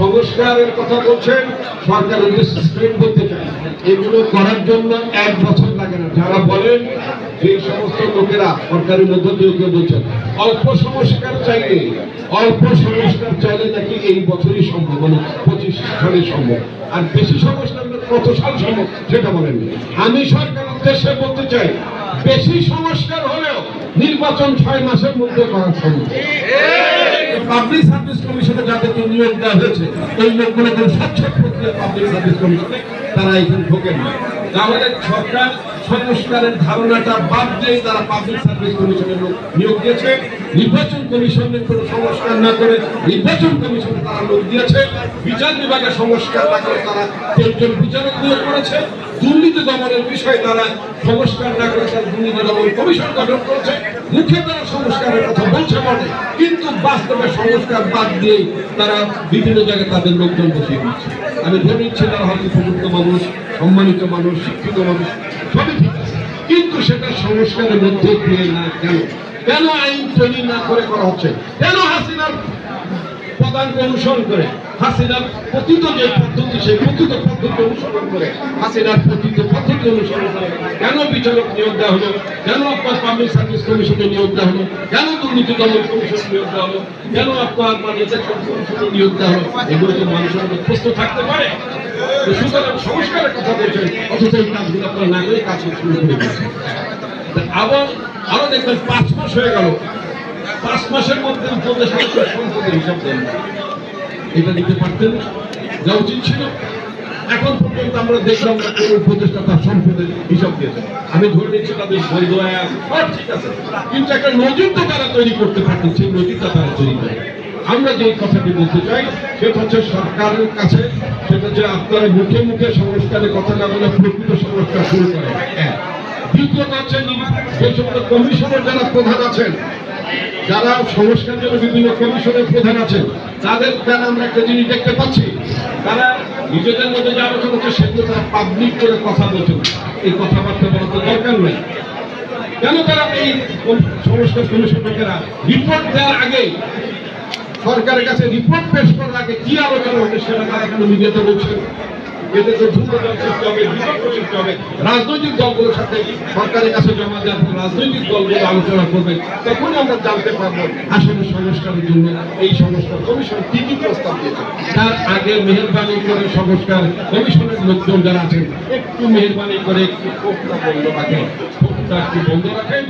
সংস্কারের কথা বলছেন, সরকার উদ্দেশ্যে স্ক্রিপ্ট বলতে চায়, এগুলো করার জন্য 1 বছর লাগে না। যারা বলেন যে সমস্ত লোকেরা সরকারের মধ্য দিয়ে কেউ বলছেন অল্প সংস্কার চাইলে নাকি এই বছরই সম্ভব, মানে 25 সালে সম্ভব। আর বেশি সংস্কার কত সাল সম্ভব সেটা বলেন। আমি সরকার উদ্দেশ্যে বলতে চাই, বেশি সংস্কার হলেও নির্বাচন 6 মাসের মধ্যে করা সম্ভব। পাবলিক সার্ভিস কমিশনে যাদেরকে নিয়োগ দেওয়া হয়েছে, এই লোকগুলো কোনো স্বচ্ছ প্রক্রিয়া পাবলিক সার্ভিস কমিশনে তারা এখানে ঢোকেন না। তাহলে সরকার সংস্কারের ধারণাটা বাদ দিয়ে তারা পাবলিক সার্ভিস কমিশনের লোক নিয়োগ দিয়েছে। নির্বাচন কমিশনের কোনো সংস্কার না করে নির্বাচন কমিশনে তারা লোক দিয়েছে। বিচার বিভাগের সংস্কার না করে তারা 3 বিচারক নিয়োগ করেছে। দুর্নীতি দমনের বিষয়ে তারা সংস্কার না করে তারা দুর্নীতি দমন কমিশন গঠন করেছে। মুখে তারা সংস্কারের কথা বলছে বটে, কিন্তু বাস্তবে সংস্কার বাদ দিয়ে তারা বিভিন্ন জায়গায় তাদের লোকজন বসিয়ে দিচ্ছে। আমি ধরে নিচ্ছি তারা হয়তো উপযুক্ত মানুষ, সম্মানিত মানুষ, শিক্ষিত মানুষ, সবই ঠিক আছে, কিন্তু সেটা সংস্কারের মধ্যে দিয়ে না। কেন আইন তৈরি না করে করা হচ্ছে? কেন হাসিনার পদাঙ্ক অনুসরণ করে, হাসিনার পতিত যে পদ্ধতি, সেই পতিত পদ্ধতি অনুসরণ করে, হাসিনার পতিত পদ্ধতি অনুসরণ করে কেন বিচারক নিয়োগ দেওয়া হলো? কেন আপনার পাবলিক সার্ভিস কমিশনে নিয়োগ দেওয়া হলো? কেন দুর্নীতি দমন কমিশন নিয়োগ দেওয়া হলো? কেন আপনার ইলেকশন কমিশনে নিয়োগ দেওয়া হলো? এগুলো তো মানুষের মধ্যে প্রশ্ন থাকতে পারে। সুতরাং সংস্কারের কথা বলছেন, অথচ এই কাজগুলো আপনারা না করে কাজ শুরু করে দিচ্ছেন। আরো দেখবেন 5 মাস হয়ে গেল, 5 মাসের মধ্যে সংসদের হিসাব দেন, এটা দিতে পারতেন, যা উচিত ছিল। এখন পর্যন্ত আমরা দেখলাম না কোন উপদেষ্টা তার সম্পদের হিসাব দিয়েছে। আমি ধরে নিচ্ছি তাদের বৈধ সব ঠিক আছে, কিন্তু একটা নজির তো তারা তৈরি করতে পারতেন, সেই নজিরটা তারা তৈরি করে। আমরা যে কথাটি বলতে চাই সেটা হচ্ছে সরকারের কাছে, সেটা হচ্ছে আপনারা মুখে মুখে সংস্কারের কথা না বলে প্রকৃত সংস্কার শুরু করেন। দ্বিতীয়ত হচ্ছে যে সমস্ত কমিশনের যারা প্রধান আছেন, যারা সংস্কার জন্য বিভিন্ন কমিশনের প্রধান আছেন, তাদের কেন আমরা একটা জিনিস দেখতে পাচ্ছি, তারা নিজেদের মধ্যে যে আলোচনা হচ্ছে সেগুলো তারা পাবলিক করে কথা বলছেন। এই কথাবার্তা বলার তো দরকার নেই। কেন তারা এই সংস্কার কমিশন লোকেরা রিপোর্ট দেওয়ার আগে, সরকারের কাছে রিপোর্ট পেশ করার আগে কি আলোচনা হচ্ছে সেটা তারা কেন মিডিয়াতে বলছেন? এতে তো দ্রুততম সৃষ্টি হবে, বিতর্ক সৃষ্টি হবে। রাজনৈতিক দলগুলোর সাথে সরকারের কাছে জমা দেওয়ার পর রাজনৈতিক দলগুলো আলোচনা করবে, তখন আমরা জানতে পারবো আসলে সংস্কারের জন্য এই সংস্কার কমিশন কি কি প্রস্তাব দিয়েছে। তার আগে মেহরবানি করে সংস্কার কমিশনের লোকজন যারা আছেন, একটু মেহরবানি করে একটু ক্ষোভটা বন্ধ রাখেন, ক্ষোভটা একটু বন্ধ রাখেন।